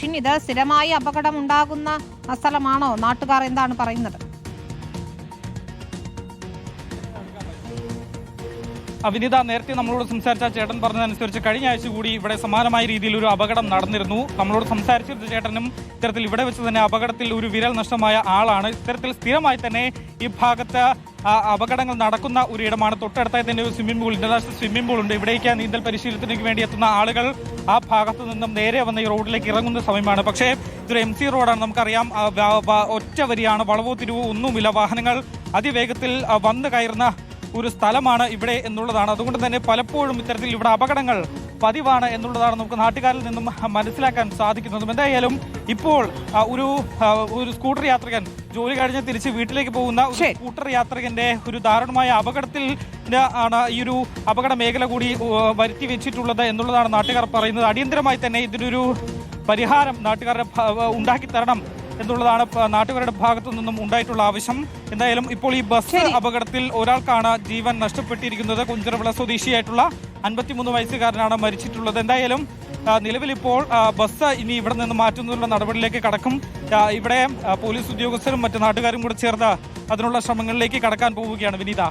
അശ്വിൻ, ഇത് സ്ഥിരമായി അപകടം ഉണ്ടാകുന്ന സ്ഥലമാണോ? നാട്ടുകാർ എന്താണ് പറയുന്നത്? വിനിത, നേരത്തെ നമ്മളോട് സംസാരിച്ച ചേട്ടൻ പറഞ്ഞതനുസരിച്ച് കഴിഞ്ഞ ആഴ്ച കൂടി ഇവിടെ സമാനമായ രീതിയിൽ ഒരു അപകടം നടന്നിരുന്നു. നമ്മളോട് സംസാരിച്ച ചേട്ടനും ഇത്തരത്തിൽ ഇവിടെ വെച്ച് തന്നെ അപകടത്തിൽ ഒരു വിരൽ നഷ്ടമായ ആളാണ്. ഇത്തരത്തിൽ സ്ഥിരമായി തന്നെ ഈ ഭാഗത്ത് അപകടങ്ങൾ നടക്കുന്ന ഒരു ഇടമാണ്. തൊട്ടടുത്തായി തന്നെ ഒരു swimming pool, international swimming pool ഉണ്ട്. ഇവിടേക്ക് നീന്തൽ പരിശീലനത്തിന് വേണ്ടി എത്തുന്ന ആളുകൾ ആ ഭാഗത്തു നിന്നും നേരെ വന്ന് ഈ റോഡിലേക്ക് ഇറങ്ങുന്ന സമയമാണ്. പക്ഷേ ഇതൊരു MC റോഡാണ്, നമുക്കറിയാം. ഒറ്റ വരിയാണ്, വളവോ തിരിവോ ഒന്നുമില്ല. വാഹനങ്ങൾ അതിവേഗത്തിൽ വന്നു കയറുന്ന ഒരു സ്ഥലമാണ് ഇവിടെ എന്നുള്ളതാണ്. അതുകൊണ്ട് തന്നെ പലപ്പോഴും ഇത്തരത്തിൽ ഇവിടെ അപകടങ്ങൾ പതിവാണ് എന്നുള്ളതാണ് നമുക്ക് നാട്ടുകാരിൽ നിന്നും മനസ്സിലാക്കാൻ സാധിക്കുന്നതും. എന്തായാലും ഇപ്പോൾ ഒരു സ്കൂട്ടർ യാത്രികൻ ജോലി കഴിഞ്ഞ് തിരിച്ച് വീട്ടിലേക്ക് പോകുന്ന ഒരു സ്കൂട്ടർ യാത്രികന്റെ ഒരു ദാരുണമായ അപകടത്തിൽ ആണ് ഈ ഒരു അപകട മേഖല കൂടി വരുത്തി വെച്ചിട്ടുള്ളത് എന്നുള്ളതാണ് നാട്ടുകാർ പറയുന്നത്. അടിയന്തരമായി തന്നെ ഇതിനൊരു പരിഹാരം നാട്ടുകാരുടെ ഉണ്ടാക്കി തരണം എന്നുള്ളതാണ് നാട്ടുകാരുടെ ഭാഗത്തു നിന്നും ഉണ്ടായിട്ടുള്ള ആവശ്യം. എന്തായാലും ഇപ്പോൾ ഈ ബസ് അപകടത്തിൽ ഒരാൾക്കാണ് ജീവൻ നഷ്ടപ്പെട്ടിരിക്കുന്നത്. കുഞ്ചിറവിള സ്വദേശിയായിട്ടുള്ള 53 വയസ്സുകാരനാണ് മരിച്ചിട്ടുള്ളത്. എന്തായാലും നിലവിൽ ഇപ്പോൾ ബസ് ഇനി ഇവിടെ നിന്ന് മാറ്റുന്നതിനുള്ള നടപടിയിലേക്ക് കടക്കും. ഇവിടെ പോലീസ് ഉദ്യോഗസ്ഥരും മറ്റു നാട്ടുകാരും കൂടെ ചേർന്ന് അതിനുള്ള ശ്രമങ്ങളിലേക്ക് കടക്കാൻ പോവുകയാണ്. വിനീത,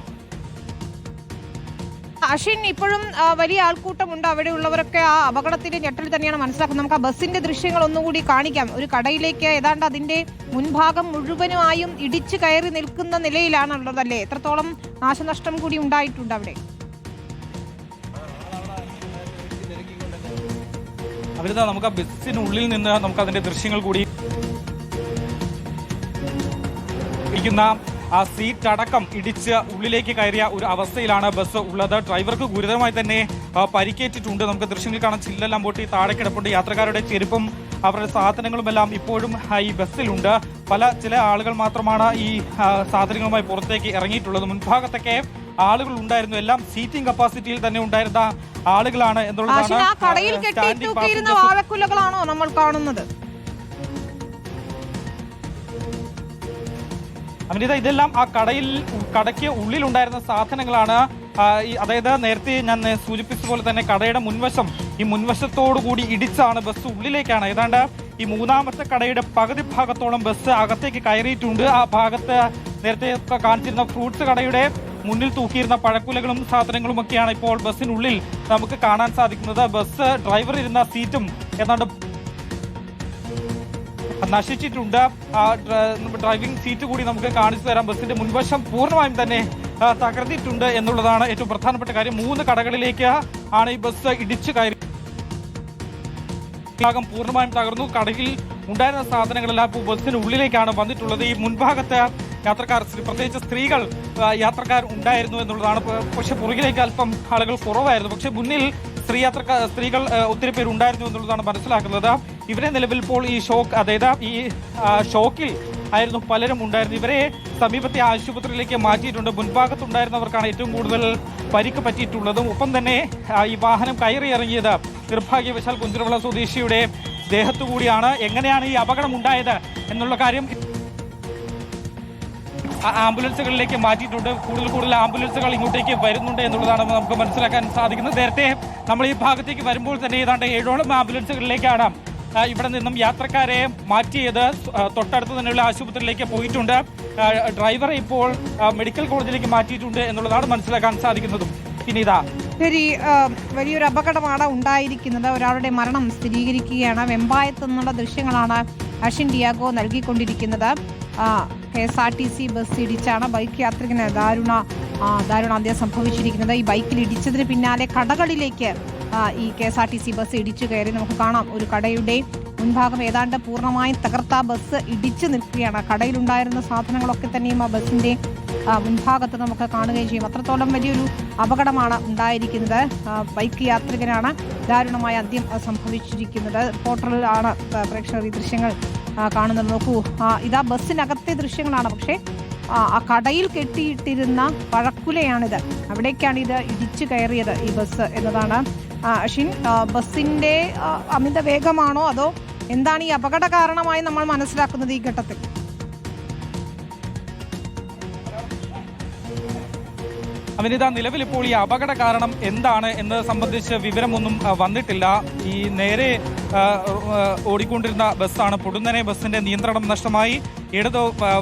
അശ്വിൻ, ഇപ്പോഴും വലിയ ആൾക്കൂട്ടമുണ്ട്. അവിടെ ഉള്ളവരൊക്കെ ആ അപകടത്തിന്റെ ഞെട്ടൽ തന്നെയാണ് മനസ്സിലാക്കുന്നത്. നമുക്ക് ആ ബസ്സിന്റെ ദൃശ്യങ്ങൾ ഒന്നുകൂടി കാണിക്കാം. ഒരു കടയിലേക്ക് ഏതാണ്ട് അതിന്റെ മുൻഭാഗം മുഴുവനുമായും ഇടിച്ചു കയറി നിൽക്കുന്ന നിലയിലാണുള്ളതല്ലേ? എത്രത്തോളം നാശനഷ്ടം കൂടി ഉണ്ടായിട്ടുണ്ട് അവിടെ? അവരിതാ നമുക്ക് ആ ബസ്സിനുള്ളിൽ നിന്ന് നമുക്ക് അതിന്റെ ദൃശ്യങ്ങൾ കൂടി ആ സീറ്റ് അടക്കം ഇടിച്ച് ഉള്ളിലേക്ക് കയറിയ ഒരു അവസ്ഥയിലാണ് ബസ് ഉള്ളത്. ഡ്രൈവർക്ക് ഗുരുതരമായി തന്നെ പരിക്കേറ്റിട്ടുണ്ട്. നമുക്ക് ദൃശ്യങ്ങൾ കാണാൻ, ചില്ലെല്ലാം പൊട്ടി താഴെ കിടപ്പുണ്ട്. യാത്രക്കാരുടെ ചെരുപ്പും അവരുടെ സാധനങ്ങളുമെല്ലാം ഇപ്പോഴും ഈ ബസ്സിലുണ്ട്. ചില ആളുകൾ മാത്രമാണ് ഈ സാധനങ്ങളുമായി പുറത്തേക്ക് ഇറങ്ങിയിട്ടുള്ളത്. മുൻഭാഗത്തൊക്കെ ആളുകൾ ഉണ്ടായിരുന്നു. എല്ലാം സീറ്റിംഗ് കപ്പാസിറ്റിയിൽ തന്നെ ഉണ്ടായിരുന്ന ആളുകളാണ് എന്നുള്ളതാണ്. വാഴക്കുലകളാണോ നമ്മൾ കാണുന്നത്? അമിത, ഇതെല്ലാം ആ കടയ്ക്ക് ഉള്ളിലുണ്ടായിരുന്ന സാധനങ്ങളാണ്. അതായത് നേരത്തെ ഞാൻ സൂചിപ്പിച്ച പോലെ തന്നെ കടയുടെ മുൻവശം, ഈ മുൻവശത്തോടുകൂടി ഇടിച്ചാണ് ബസ് ഉള്ളിലേക്കാണ്. ഏതാണ്ട് ഈ മൂന്നാമത്തെ കടയുടെ പകുതി ഭാഗത്തോളം ബസ് അകത്തേക്ക് കയറിയിട്ടുണ്ട്. ആ ഭാഗത്ത് നേരത്തെ കാണിച്ചിരുന്ന ഫ്രൂട്ട്സ് കടയുടെ മുന്നിൽ തൂക്കിയിരുന്ന പഴക്കുലകളും സാധനങ്ങളും ഒക്കെയാണ് ഇപ്പോൾ ബസ്സിനുള്ളിൽ നമുക്ക് കാണാൻ സാധിക്കുന്നത്. ബസ് ഡ്രൈവർ ഇരുന്ന സീറ്റും ഏതാണ്ട് നശിച്ചിട്ടുണ്ട്. ഡ്രൈവിംഗ് സീറ്റ് കൂടി നമുക്ക് കാണിച്ചു തരാം. ബസ്സിന്റെ മുൻവശം പൂർണ്ണമായും തന്നെ തകർന്നിട്ടുണ്ട് എന്നുള്ളതാണ് ഏറ്റവും പ്രധാനപ്പെട്ട കാര്യം. 3 കടകളിലേക്ക് ആണ് ഈ ബസ് ഇടിച്ചു കയറി. ഭാഗം പൂർണ്ണമായും തകർന്നു. കടയിൽ ഉണ്ടായിരുന്ന സാധനങ്ങളെല്ലാം ഇപ്പോൾ ബസ്സിനുള്ളിലേക്കാണ് വന്നിട്ടുള്ളത്. ഈ മുൻഭാഗത്ത് യാത്രക്കാർ, പ്രത്യേകിച്ച് യാത്രക്കാർ ഉണ്ടായിരുന്നു എന്നുള്ളതാണ്. പക്ഷെ പുറകിലേക്ക് അല്പം ആളുകൾ കുറവായിരുന്നു. പക്ഷെ മുന്നിൽ സ്ത്രീകൾ ഒത്തിരി പേര് ഉണ്ടായിരുന്നു എന്നുള്ളതാണ് മനസ്സിലാക്കുന്നത്. ഇവരെ നിലവിൽ ഇപ്പോൾ ഈ ഷോക്കിൽ ആയിരുന്നു പലരും ഉണ്ടായിരുന്നു. ഇവരെ സമീപത്തെ ആശുപത്രിയിലേക്ക് മാറ്റിയിട്ടുണ്ട്. മുൻഭാഗത്തുണ്ടായിരുന്നവർക്കാണ് ഏറ്റവും കൂടുതൽ പരിക്ക് പറ്റിയിട്ടുള്ളതും. ഒപ്പം തന്നെ ഈ വാഹനം കയറി ഇറങ്ങിയത് നിർഭാഗ്യവശാൽ കുഞ്ചിറവിള സ്വദേശിയുടെ ദേഹത്തു കൂടിയാണ്. എങ്ങനെയാണ് ഈ അപകടം ഉണ്ടായത് എന്നുള്ള കാര്യം ആംബുലൻസുകളിലേക്ക് മാറ്റിയിട്ടുണ്ട്. കൂടുതൽ ആംബുലൻസുകൾ ഇങ്ങോട്ടേക്ക് വരുന്നുണ്ട് എന്നുള്ളതാണ് നമുക്ക് മനസ്സിലാക്കാൻ സാധിക്കുന്നത്. നേരത്തെ നമ്മൾ ഈ ഭാഗത്തേക്ക് വരുമ്പോൾ തന്നെ ഏതാണ്ട് 7ഓളം ആംബുലൻസുകളിലേക്കാണ് ഇവിടെ നിന്നും യാത്രക്കാരെ മാറ്റിയത്. തൊട്ടടുത്ത് തന്നെയുള്ള ആശുപത്രിയിലേക്ക് പോയിട്ടുണ്ട്. ഡ്രൈവറെ ഇപ്പോൾ മെഡിക്കൽ കോളേജിലേക്ക് മാറ്റിയിട്ടുണ്ട് എന്നുള്ളതാണ് മനസ്സിലാക്കാൻ സാധിക്കുന്നതും. ശരി, വലിയൊരു അപകടമാണ് ഉണ്ടായിരിക്കുന്നത്. ഒരാളുടെ മരണം സ്ഥിരീകരിക്കുകയാണ്. വെമ്പായത്ത് നിന്നുള്ള ദൃശ്യങ്ങളാണ് അശ്വിൻ ഡിയാഗോ നൽകിക്കൊണ്ടിരിക്കുന്നത്. KSRTC ബസ് ഇടിച്ചാണ് ബൈക്ക് യാത്രികന് ദാരുണാന്ത്യം സംഭവിച്ചിരിക്കുന്നത്. ഈ ബൈക്കിൽ ഇടിച്ചതിന് പിന്നാലെ കടകളിലേക്ക് ഈ KSRTC ബസ് ഇടിച്ചു കയറി. നമുക്ക് കാണാം, ഒരു കടയുടെ മുൻഭാഗം ഏതാണ്ട് പൂർണ്ണമായും തകർത്ത ബസ് ഇടിച്ചു നിൽക്കുകയാണ്. കടയിലുണ്ടായിരുന്ന സാധനങ്ങളൊക്കെ തന്നെയും ആ ബസ്സിന്റെ മുൻഭാഗത്ത് നമുക്ക് കാണുകയും ചെയ്യും. അത്രത്തോളം വലിയൊരു അപകടമാണ് ഉണ്ടായിരിക്കുന്നത്. ബൈക്ക് യാത്രികനാണ് ദാരുണമായ അന്ത്യം സംഭവിച്ചിരിക്കുന്നത്. റിപ്പോർട്ടറിലാണ് പ്രേക്ഷകർ ഈ ദൃശ്യങ്ങൾ കാണുന്നത്. നോക്കൂ, ഇതാ ബസ്സിനകത്തെ ദൃശ്യങ്ങളാണ്. പക്ഷേ ആ കടയിൽ കെട്ടിയിട്ടിരുന്ന പഴക്കുലയാണിത്. അവിടേക്കാണ് ഇത് ഇടിച്ചു കയറിയത് ഈ ബസ് എന്നതാണ്. അശ്വിൻ, ബസ്സിന്റെ അമിത വേഗമാണോ അതോ എന്താണ് ഈ അപകട കാരണമായി നമ്മൾ മനസ്സിലാക്കുന്നത് ഈ ഘട്ടത്തിൽ? അമിനിത, നിലവിൽ ഇപ്പോൾ ഈ അപകട കാരണം എന്താണ് എന്നത് സംബന്ധിച്ച് വിവരമൊന്നും വന്നിട്ടില്ല. ഈ നേരെ ഓടിക്കൊണ്ടിരുന്ന ബസ്സാണ്. പൊടുന്നനെ ബസ്സിന്റെ നിയന്ത്രണം നഷ്ടമായി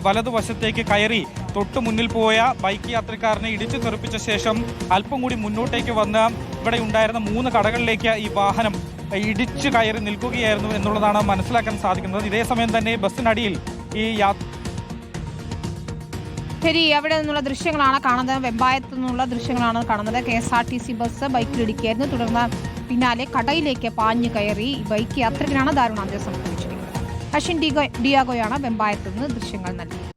വലതുവശത്തേക്ക് കയറി തൊട്ടു മുന്നിൽ പോയ ബൈക്ക് യാത്രക്കാരനെ ഇടിച്ചു തെറിപ്പിച്ച ശേഷം അല്പം കൂടി മുന്നോട്ടേക്ക് വന്ന് ഇവിടെ ഉണ്ടായിരുന്ന 3 കടകളിലേക്ക് ഈ വാഹനം ഇടിച്ചു കയറി നിൽക്കുകയായിരുന്നു എന്നുള്ളതാണ് മനസ്സിലാക്കാൻ സാധിക്കുന്നത്. ഇതേ സമയം തന്നെ ബസ്സിനടിയിൽ ഈ ശരി, അവിടെ നിന്നുള്ള ദൃശ്യങ്ങളാണ് കാണുന്നത്. വെമ്പായത്തു നിന്നുള്ള ദൃശ്യങ്ങളാണ് കാണുന്നത്. KSRTC ബസ് ബൈക്കിലിടിക്കുകയായിരുന്നു. തുടർന്ന് പിന്നാലെ കടയിലേക്ക് പാഞ്ഞു കയറി ബൈക്ക് യാത്രികനാണ് ദാരുണാന്ത്യം സംഭവിച്ചിരിക്കുന്നത്. അശ്വിൻ ഡിയാഗോയാണ് വെമ്പായത്തു നിന്ന് ദൃശ്യങ്ങൾ നൽകിയത്.